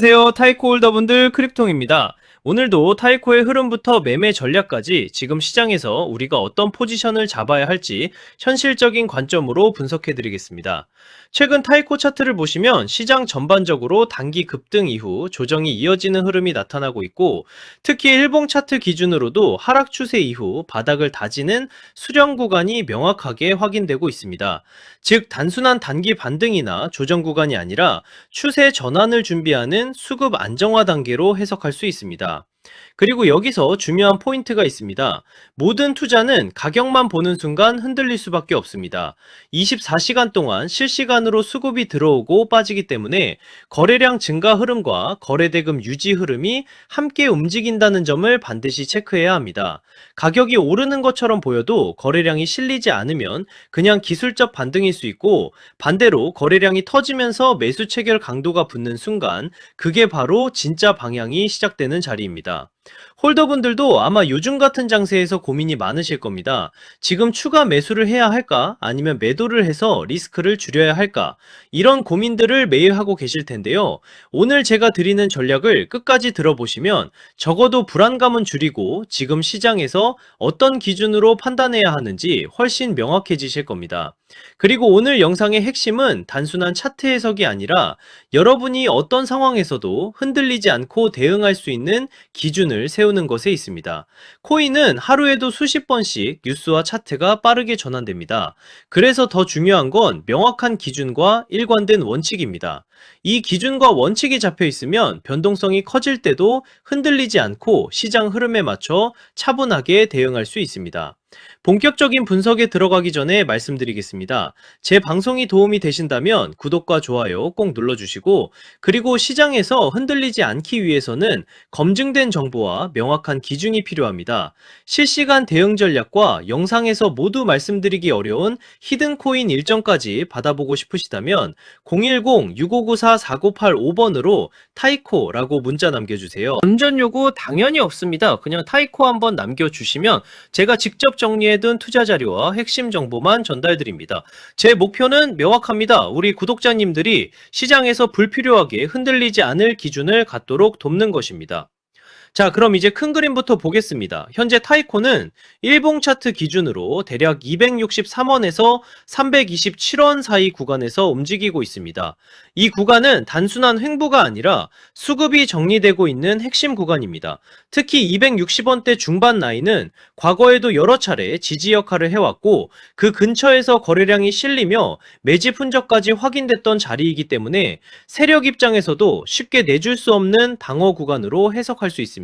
안녕하세요. 타이코 홀더분들 크립통입니다. 오늘도 타이코의 흐름부터 매매 전략까지 지금 시장에서 우리가 어떤 포지션을 잡아야 할지 현실적인 관점으로 분석해 드리겠습니다. 최근 타이코 차트를 보시면 시장 전반적으로 단기 급등 이후 조정이 이어지는 흐름이 나타나고 있고, 특히 일봉 차트 기준으로도 하락 추세 이후 바닥을 다지는 수렴 구간이 명확하게 확인되고 있습니다. 즉 단순한 단기 반등이나 조정 구간이 아니라 추세 전환을 준비하는 수급 안정화 단계로 해석할 수 있습니다. 그리고 여기서 중요한 포인트가 있습니다. 모든 투자는 가격만 보는 순간 흔들릴 수밖에 없습니다. 24시간 동안 실시간으로 수급이 들어오고 빠지기 때문에 거래량 증가 흐름과 거래대금 유지 흐름이 함께 움직인다는 점을 반드시 체크해야 합니다. 가격이 오르는 것처럼 보여도 거래량이 실리지 않으면 그냥 기술적 반등일 수 있고, 반대로 거래량이 터지면서 매수 체결 강도가 붙는 순간 그게 바로 진짜 방향이 시작되는 자리입니다. 홀더분들도 아마 요즘 같은 장세에서 고민이 많으실 겁니다. 지금 추가 매수를 해야 할까? 아니면 매도를 해서 리스크를 줄여야 할까? 이런 고민들을 매일 하고 계실 텐데요. 오늘 제가 드리는 전략을 끝까지 들어보시면 적어도 불안감은 줄이고 지금 시장에서 어떤 기준으로 판단해야 하는지 훨씬 명확해지실 겁니다. 그리고 오늘 영상의 핵심은 단순한 차트 해석이 아니라 여러분이 어떤 상황에서도 흔들리지 않고 대응할 수 있는 기준을 세우는 것에 있습니다. 코인은 하루에도 수십 번씩 뉴스와 차트가 빠르게 전환됩니다. 그래서 더 중요한 건 명확한 기준과 일관된 원칙입니다. 이 기준과 원칙이 잡혀 있으면 변동성이 커질 때도 흔들리지 않고 시장 흐름에 맞춰 차분하게 대응할 수 있습니다. 본격적인 분석에 들어가기 전에 말씀드리겠습니다. 제 방송이 도움이 되신다면 구독과 좋아요 꼭 눌러주시고, 그리고 시장에서 흔들리지 않기 위해서는 검증된 정보와 명확한 기준이 필요합니다. 실시간 대응 전략과 영상에서 모두 말씀드리기 어려운 히든코인 일정까지 받아보고 싶으시다면 010-6594-4985번으로 타이코라고 문자 남겨주세요. 건전 요구 당연히 없습니다. 그냥 타이코 한번 남겨주시면 제가 직접 정리해둔 투자 자료와 핵심 정보만 전달드립니다. 제 목표는 명확합니다. 우리 구독자님들이 시장에서 불필요하게 흔들리지 않을 기준을 갖도록 돕는 것입니다. 자, 그럼 이제 큰 그림부터 보겠습니다. 현재 타이코는 일봉 차트 기준으로 대략 263원에서 327원 사이 구간에서 움직이고 있습니다. 이 구간은 단순한 횡보가 아니라 수급이 정리되고 있는 핵심 구간입니다. 특히 260원대 중반 라인은 과거에도 여러 차례 지지 역할을 해왔고, 그 근처에서 거래량이 실리며 매집 흔적까지 확인됐던 자리이기 때문에 세력 입장에서도 쉽게 내줄 수 없는 방어 구간으로 해석할 수 있습니다.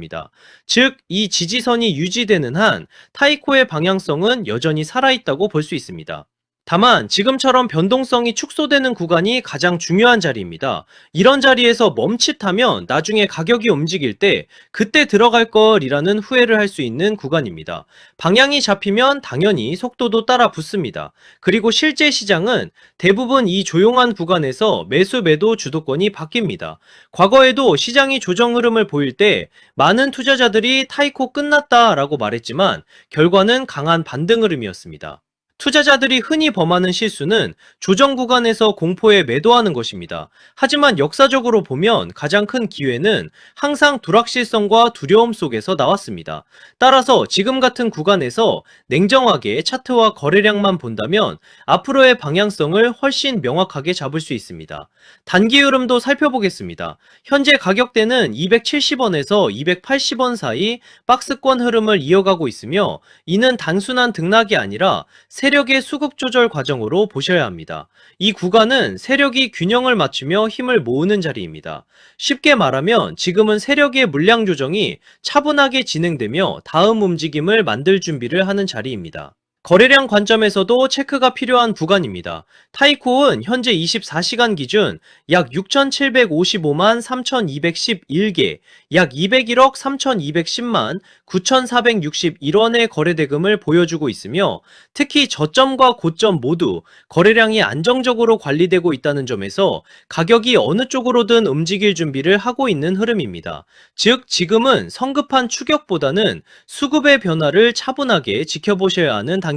즉, 이 지지선이 유지되는 한 타이코의 방향성은 여전히 살아있다고 볼 수 있습니다. 다만 지금처럼 변동성이 축소되는 구간이 가장 중요한 자리입니다. 이런 자리에서 멈칫하면 나중에 가격이 움직일 때 그때 들어갈 걸이라는 후회를 할 수 있는 구간입니다. 방향이 잡히면 당연히 속도도 따라 붙습니다. 그리고 실제 시장은 대부분 이 조용한 구간에서 매수 매도 주도권이 바뀝니다. 과거에도 시장이 조정 흐름을 보일 때 많은 투자자들이 타이코 끝났다라고 말했지만 결과는 강한 반등 흐름이었습니다. 투자자들이 흔히 범하는 실수는 조정 구간에서 공포에 매도하는 것입니다. 하지만 역사적으로 보면 가장 큰 기회는 항상 불확실성과 두려움 속에서 나왔습니다. 따라서 지금 같은 구간에서 냉정하게 차트와 거래량만 본다면 앞으로의 방향성을 훨씬 명확하게 잡을 수 있습니다. 단기 흐름도 살펴보겠습니다. 현재 가격대는 270원에서 280원 사이 박스권 흐름을 이어가고 있으며, 이는 단순한 등락이 아니라 세력의 수급 조절 과정으로 보셔야 합니다. 이 구간은 세력이 균형을 맞추며 힘을 모으는 자리입니다. 쉽게 말하면 지금은 세력의 물량 조정이 차분하게 진행되며 다음 움직임을 만들 준비를 하는 자리입니다. 거래량 관점에서도 체크가 필요한 구간입니다. 타이코는 현재 24시간 기준 약 6,755만 3,211개, 약 201억 3,210만 9,461원의 거래대금을 보여주고 있으며, 특히 저점과 고점 모두 거래량이 안정적으로 관리되고 있다는 점에서 가격이 어느 쪽으로든 움직일 준비를 하고 있는 흐름입니다. 즉, 지금은 성급한 추격보다는 수급의 변화를 차분하게 지켜보셔야 하는 단계입니다.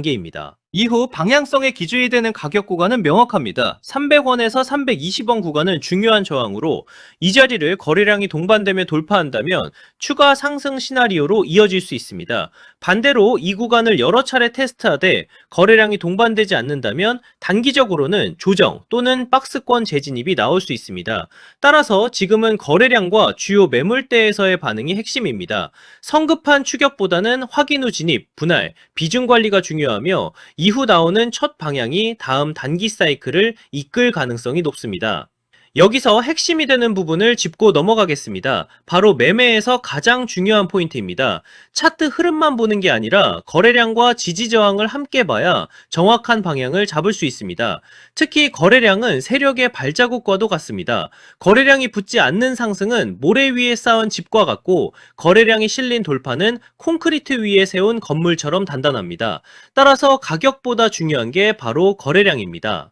이후 방향성의 기준이 되는 가격 구간은 명확합니다. 300원에서 320원 구간은 중요한 저항으로 이 자리를 거래량이 동반되며 돌파한다면 추가 상승 시나리오로 이어질 수 있습니다. 반대로 이 구간을 여러 차례 테스트하되 거래량이 동반되지 않는다면 단기적으로는 조정 또는 박스권 재진입이 나올 수 있습니다. 따라서 지금은 거래량과 주요 매물대에서의 반응이 핵심입니다. 성급한 추격보다는 확인 후 진입, 분할, 비중 관리가 중요하며 이후 나오는 첫 방향이 다음 단기 사이클을 이끌 가능성이 높습니다. 여기서 핵심이 되는 부분을 짚고 넘어가겠습니다. 바로 매매에서 가장 중요한 포인트입니다. 차트 흐름만 보는 게 아니라 거래량과 지지 저항을 함께 봐야 정확한 방향을 잡을 수 있습니다. 특히 거래량은 세력의 발자국과도 같습니다. 거래량이 붙지 않는 상승은 모래 위에 쌓은 집과 같고 거래량이 실린 돌파는 콘크리트 위에 세운 건물처럼 단단합니다. 따라서 가격보다 중요한 게 바로 거래량입니다.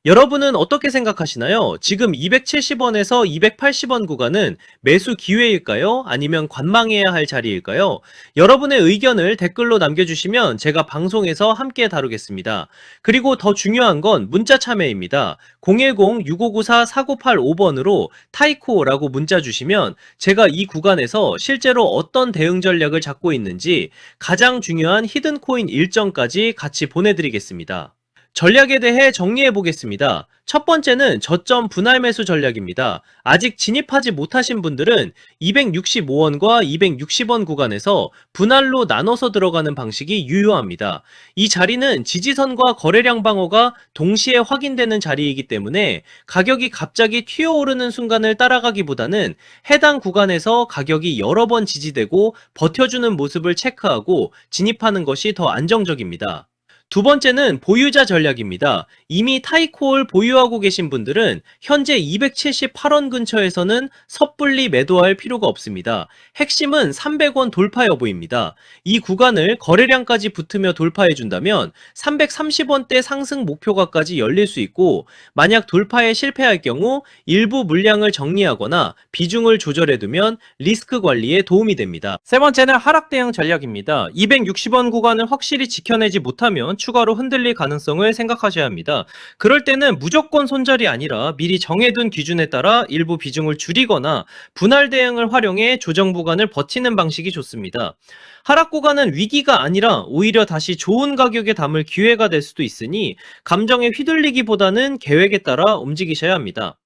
여러분은 어떻게 생각하시나요? 지금 270원에서 280원 구간은 매수 기회일까요? 아니면 관망해야 할 자리일까요? 여러분의 의견을 댓글로 남겨주시면 제가 방송에서 함께 다루겠습니다. 그리고 더 중요한 건 문자 참여입니다. 010-6594-4985번으로 타이코라고 문자 주시면 제가 이 구간에서 실제로 어떤 대응 전략을 잡고 있는지 가장 중요한 히든코인 일정까지 같이 보내드리겠습니다. 전략에 대해 정리해 보겠습니다. 첫 번째는 저점 분할 매수 전략입니다. 아직 진입하지 못하신 분들은 265원과 260원 구간에서 분할로 나눠서 들어가는 방식이 유효합니다. 이 자리는 지지선과 거래량 방어가 동시에 확인되는 자리이기 때문에 가격이 갑자기 튀어오르는 순간을 따라가기보다는 해당 구간에서 가격이 여러 번 지지되고 버텨주는 모습을 체크하고 진입하는 것이 더 안정적입니다. 두 번째는 보유자 전략입니다. 이미 타이코를 보유하고 계신 분들은 현재 278원 근처에서는 섣불리 매도할 필요가 없습니다. 핵심은 300원 돌파 여부입니다. 이 구간을 거래량까지 붙으며 돌파해준다면 330원대 상승 목표가까지 열릴 수 있고, 만약 돌파에 실패할 경우 일부 물량을 정리하거나 비중을 조절해두면 리스크 관리에 도움이 됩니다. 세 번째는 하락 대응 전략입니다. 260원 구간을 확실히 지켜내지 못하면 추가로 흔들릴 가능성을 생각하셔야 합니다. 그럴 때는 무조건 손절이 아니라 미리 정해둔 기준에 따라 일부 비중을 줄이거나 분할 대응을 활용해 조정 구간을 버티는 방식이 좋습니다. 하락 구간은 위기가 아니라 오히려 다시 좋은 가격에 담을 기회가 될 수도 있으니 감정에 휘둘리기보다는 계획에 따라 움직이셔야 합니다.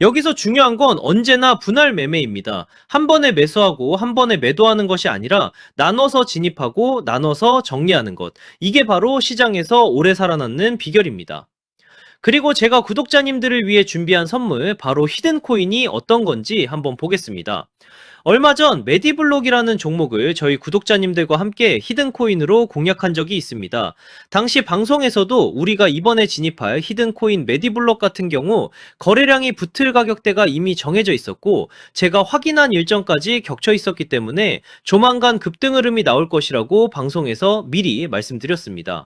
여기서 중요한 건 언제나 분할 매매입니다. 한 번에 매수하고 한 번에 매도하는 것이 아니라 나눠서 진입하고 나눠서 정리하는 것. 이게 바로 시장에서 오래 살아남는 비결입니다. 그리고 제가 구독자님들을 위해 준비한 선물, 바로 히든코인이 어떤 건지 한번 보겠습니다. 얼마 전 메디블록이라는 종목을 저희 구독자님들과 함께 히든코인으로 공략한 적이 있습니다. 당시 방송에서도 우리가 이번에 진입할 히든코인 메디블록 같은 경우 거래량이 붙을 가격대가 이미 정해져 있었고, 제가 확인한 일정까지 겹쳐 있었기 때문에 조만간 급등 흐름이 나올 것이라고 방송에서 미리 말씀드렸습니다.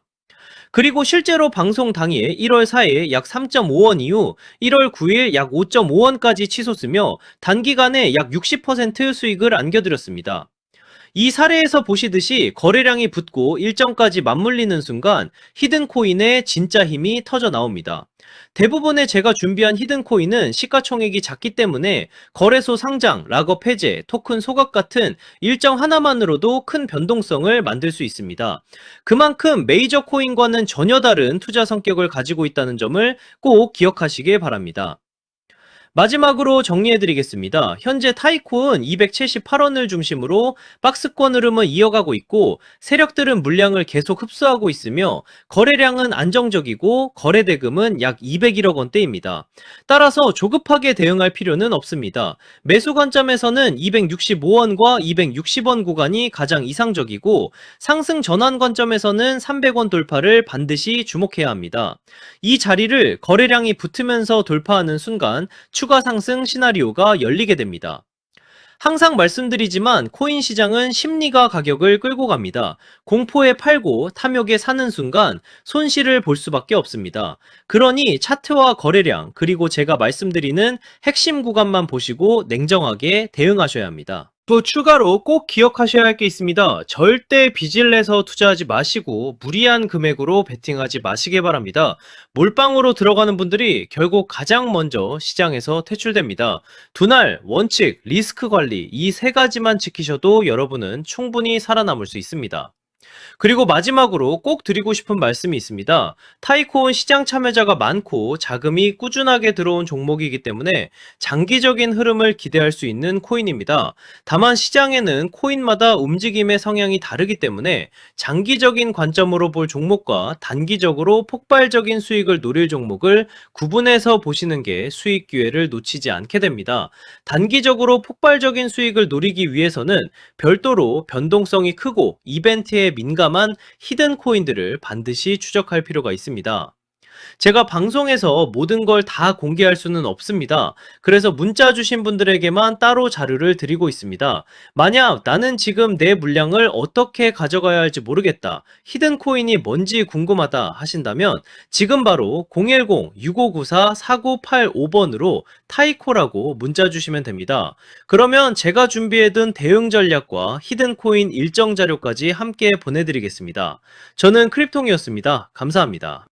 그리고 실제로 방송 당일 1월 4일 약 3.5원 이후 1월 9일 약 5.5원까지 치솟으며 단기간에 약 60% 수익을 안겨드렸습니다. 이 사례에서 보시듯이 거래량이 붙고 일정까지 맞물리는 순간 히든코인의 진짜 힘이 터져 나옵니다. 대부분의 제가 준비한 히든코인은 시가총액이 작기 때문에 거래소 상장, 락업 해제, 토큰 소각 같은 일정 하나만으로도 큰 변동성을 만들 수 있습니다. 그만큼 메이저 코인과는 전혀 다른 투자 성격을 가지고 있다는 점을 꼭 기억하시길 바랍니다. 마지막으로 정리해드리겠습니다. 현재 타이코는 278원을 중심으로 박스권 흐름을 이어가고 있고, 세력들은 물량을 계속 흡수하고 있으며 거래량은 안정적이고 거래 대금은 약 201억 원대입니다. 따라서 조급하게 대응할 필요는 없습니다. 매수 관점에서는 265원과 260원 구간이 가장 이상적이고, 상승 전환 관점에서는 300원 돌파를 반드시 주목해야 합니다. 이 자리를 거래량이 붙으면서 돌파하는 순간 추가 상승 시나리오가 열리게 됩니다. 항상 말씀드리지만 코인 시장은 심리가 가격을 끌고 갑니다. 공포에 팔고 탐욕에 사는 순간 손실을 볼 수밖에 없습니다. 그러니 차트와 거래량, 그리고 제가 말씀드리는 핵심 구간만 보시고 냉정하게 대응하셔야 합니다. 또 추가로 꼭 기억하셔야 할 게 있습니다. 절대 빚을 내서 투자하지 마시고 무리한 금액으로 베팅하지 마시기 바랍니다. 몰빵으로 들어가는 분들이 결국 가장 먼저 시장에서 퇴출됩니다. 분할, 원칙, 리스크 관리 이 세 가지만 지키셔도 여러분은 충분히 살아남을 수 있습니다. 그리고 마지막으로 꼭 드리고 싶은 말씀이 있습니다. 타이코는 시장 참여자가 많고 자금이 꾸준하게 들어온 종목이기 때문에 장기적인 흐름을 기대할 수 있는 코인입니다. 다만 시장에는 코인마다 움직임의 성향이 다르기 때문에 장기적인 관점으로 볼 종목과 단기적으로 폭발적인 수익을 노릴 종목을 구분해서 보시는 게 수익 기회를 놓치지 않게 됩니다. 단기적으로 폭발적인 수익을 노리기 위해서는 별도로 변동성이 크고 이벤트에 민감한 히든 코인들을 반드시 추적할 필요가 있습니다. 제가 방송에서 모든 걸 다 공개할 수는 없습니다. 그래서 문자 주신 분들에게만 따로 자료를 드리고 있습니다. 만약 나는 지금 내 물량을 어떻게 가져가야 할지 모르겠다. 히든 코인이 뭔지 궁금하다 하신다면 지금 바로 010-6594-4985번으로 타이코라고 문자 주시면 됩니다. 그러면 제가 준비해둔 대응 전략과 히든 코인 일정 자료까지 함께 보내드리겠습니다. 저는 크립통이었습니다. 감사합니다.